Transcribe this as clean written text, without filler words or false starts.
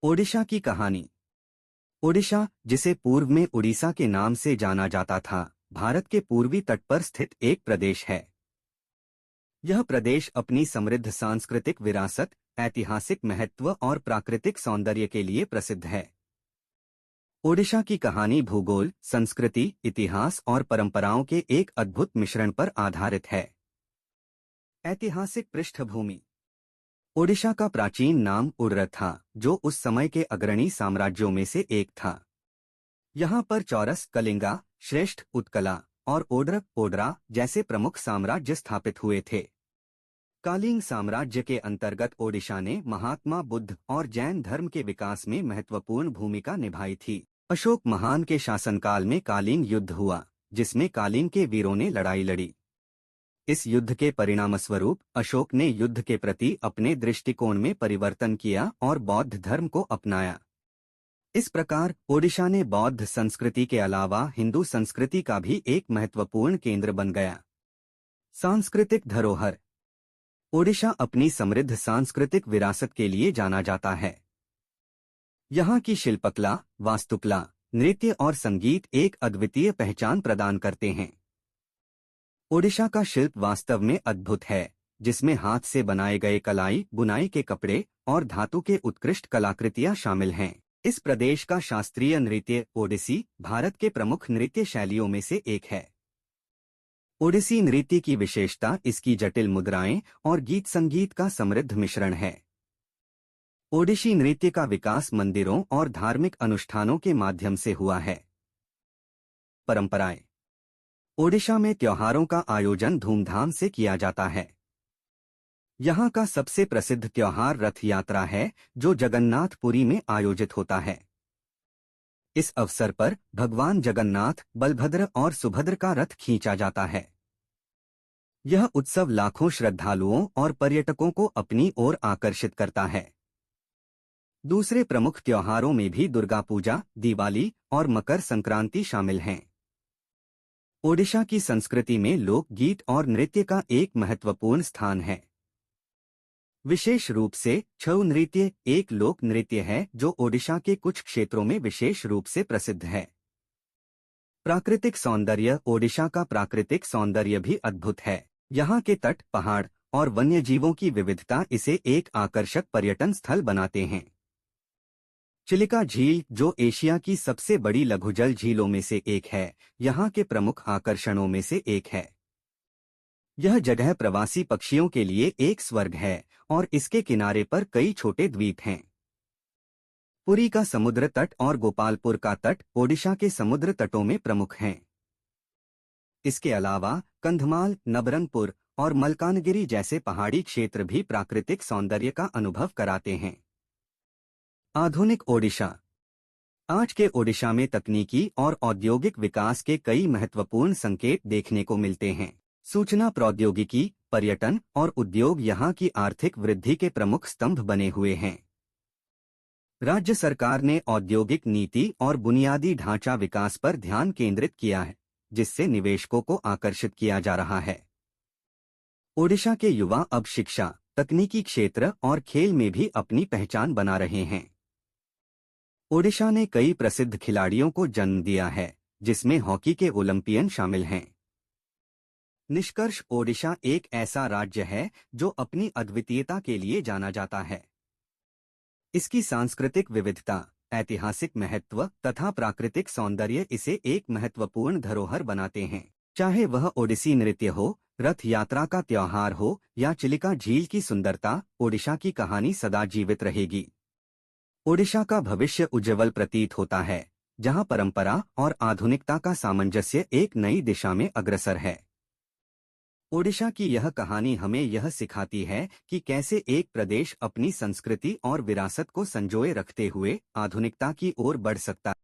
ओडिशा की कहानी। ओडिशा, जिसे पूर्व में उड़ीसा के नाम से जाना जाता था, भारत के पूर्वी तट पर स्थित एक प्रदेश है। यह प्रदेश अपनी समृद्ध सांस्कृतिक विरासत, ऐतिहासिक महत्व और प्राकृतिक सौंदर्य के लिए प्रसिद्ध है। ओडिशा की कहानी भूगोल, संस्कृति, इतिहास और परंपराओं के एक अद्भुत मिश्रण पर आधारित है। ऐतिहासिक पृष्ठभूमि। ओडिशा का प्राचीन नाम उड़्र था, जो उस समय के अग्रणी साम्राज्यों में से एक था। यहाँ पर चौरस, कलिंगा, श्रेष्ठ, उत्कला और ओड्र ओड्रा जैसे प्रमुख साम्राज्य स्थापित हुए थे। कालिंग साम्राज्य के अंतर्गत ओडिशा ने महात्मा बुद्ध और जैन धर्म के विकास में महत्वपूर्ण भूमिका निभाई थी। अशोक महान के शासनकाल में कालिंग युद्ध हुआ, जिसमें कालिंग के वीरों ने लड़ाई लड़ी। इस युद्ध के परिणामस्वरूप अशोक ने युद्ध के प्रति अपने दृष्टिकोण में परिवर्तन किया और बौद्ध धर्म को अपनाया। इस प्रकार ओडिशा ने बौद्ध संस्कृति के अलावा हिंदू संस्कृति का भी एक महत्वपूर्ण केंद्र बन गया। सांस्कृतिक धरोहर। ओडिशा अपनी समृद्ध सांस्कृतिक विरासत के लिए जाना जाता है। यहाँ की शिल्पकला, वास्तुकला, नृत्य और संगीत एक अद्वितीय पहचान प्रदान करते हैं। ओडिशा का शिल्प वास्तव में अद्भुत है, जिसमें हाथ से बनाए गए कलाई, बुनाई के कपड़े और धातु के उत्कृष्ट कलाकृतियां शामिल हैं। इस प्रदेश का शास्त्रीय नृत्य ओडिसी भारत के प्रमुख नृत्य शैलियों में से एक है। ओडिसी नृत्य की विशेषता इसकी जटिल मुद्राएं और गीत संगीत का समृद्ध मिश्रण है। ओडिसी नृत्य का विकास मंदिरों और धार्मिक अनुष्ठानों के माध्यम से हुआ है। परंपराएं। ओडिशा में त्योहारों का आयोजन धूमधाम से किया जाता है। यहाँ का सबसे प्रसिद्ध त्योहार रथ यात्रा है, जो जगन्नाथपुरी में आयोजित होता है। इस अवसर पर भगवान जगन्नाथ, बलभद्र और सुभद्र का रथ खींचा जाता है। यह उत्सव लाखों श्रद्धालुओं और पर्यटकों को अपनी ओर आकर्षित करता है। दूसरे प्रमुख त्योहारों में भी दुर्गा पूजा, दिवाली और मकर संक्रांति शामिल हैं। ओडिशा की संस्कृति में लोक गीत और नृत्य का एक महत्वपूर्ण स्थान है। विशेष रूप से छऊ नृत्य एक लोक नृत्य है जो ओडिशा के कुछ क्षेत्रों में विशेष रूप से प्रसिद्ध है। प्राकृतिक सौंदर्य। ओडिशा का प्राकृतिक सौंदर्य भी अद्भुत है। यहाँ के तट, पहाड़ और वन्यजीवों की विविधता इसे एक आकर्षक पर्यटन स्थल बनाते हैं। चिलिका झील, जो एशिया की सबसे बड़ी लघुजल झीलों में से एक है, यहाँ के प्रमुख आकर्षणों में से एक है। यह जगह प्रवासी पक्षियों के लिए एक स्वर्ग है और इसके किनारे पर कई छोटे द्वीप हैं। पुरी का समुद्र तट और गोपालपुर का तट ओडिशा के समुद्र तटों में प्रमुख हैं। इसके अलावा कंधमाल, नबरंगपुर और मलकानगिरी जैसे पहाड़ी क्षेत्र भी प्राकृतिक सौंदर्य का अनुभव कराते हैं। आधुनिक ओडिशा। आज के ओडिशा में तकनीकी और औद्योगिक विकास के कई महत्वपूर्ण संकेत देखने को मिलते हैं। सूचना प्रौद्योगिकी, पर्यटन और उद्योग यहाँ की आर्थिक वृद्धि के प्रमुख स्तंभ बने हुए हैं। राज्य सरकार ने औद्योगिक नीति और बुनियादी ढांचा विकास पर ध्यान केंद्रित किया है, जिससे निवेशकों को आकर्षित किया जा रहा है। ओडिशा के युवा अब शिक्षा, तकनीकी क्षेत्र और खेल में भी अपनी पहचान बना रहे हैं। ओडिशा ने कई प्रसिद्ध खिलाड़ियों को जन्म दिया है, जिसमें हॉकी के ओलंपियन शामिल हैं। निष्कर्ष। ओडिशा एक ऐसा राज्य है जो अपनी अद्वितीयता के लिए जाना जाता है। इसकी सांस्कृतिक विविधता, ऐतिहासिक महत्व तथा प्राकृतिक सौंदर्य इसे एक महत्वपूर्ण धरोहर बनाते हैं। चाहे वह ओडिसी नृत्य हो, रथ यात्रा का त्योहार हो या चिलिका झील की सुंदरता, ओडिशा की कहानी सदा जीवित रहेगी। ओडिशा का भविष्य उज्जवल प्रतीत होता है, जहां परंपरा और आधुनिकता का सामंजस्य एक नई दिशा में अग्रसर है। ओडिशा की यह कहानी हमें यह सिखाती है कि कैसे एक प्रदेश अपनी संस्कृति और विरासत को संजोए रखते हुए आधुनिकता की ओर बढ़ सकता है।